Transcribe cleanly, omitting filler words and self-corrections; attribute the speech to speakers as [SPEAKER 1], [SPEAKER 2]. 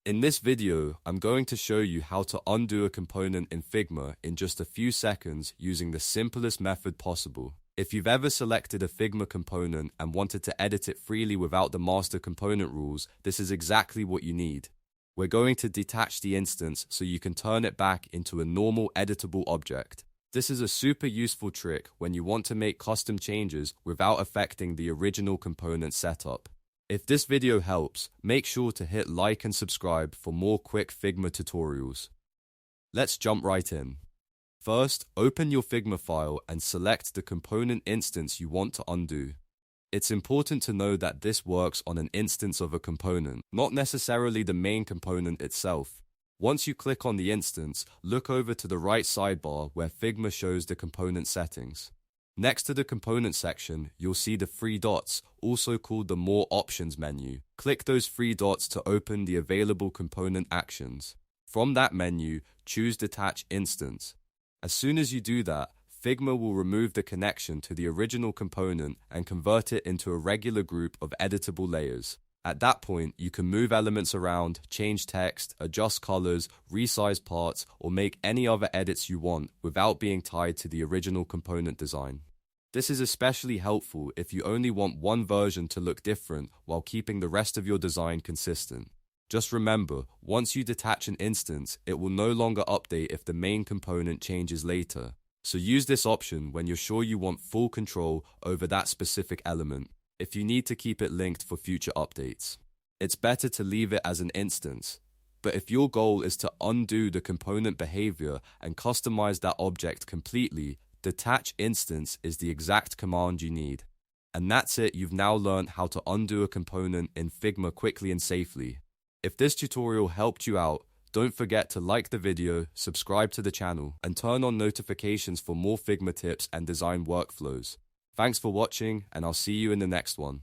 [SPEAKER 1] In this video, I'm going to show you how to undo a component in Figma in just a few seconds using the simplest method possible. If you've ever selected a Figma component and wanted to edit it freely without the master component rules, this is exactly what you need. We're going to detach the instance so you can turn it back into a normal editable object. This is a super useful trick when you want to make custom changes without affecting the original component setup. If this video helps, make sure to hit like and subscribe for more quick Figma tutorials. Let's jump right in. First, open your Figma file and select the component instance you want to undo. It's important to know that this works on an instance of a component, not necessarily the main component itself. Once you click on the instance, look over to the right sidebar where Figma shows the component settings. Next to the component section, you'll see the three dots, also called the More Options menu. Click those three dots to open the available component actions. From that menu, choose Detach Instance. As soon as you do that, Figma will remove the connection to the original component and convert it into a regular group of editable layers. At that point, you can move elements around, change text, adjust colors, resize parts, or make any other edits you want without being tied to the original component design. This is especially helpful if you only want one version to look different while keeping the rest of your design consistent. Just remember, once you detach an instance, it will no longer update if the main component changes later. So use this option when you're sure you want full control over that specific element, if you need to keep it linked for future updates. It's better to leave it as an instance. But if your goal is to undo the component behavior and customize that object completely, Detach Instance is the exact command you need. And that's it, you've now learned how to undo a component in Figma quickly and safely. If this tutorial helped you out, don't forget to like the video, subscribe to the channel, and turn on notifications for more Figma tips and design workflows. Thanks for watching, and I'll see you in the next one.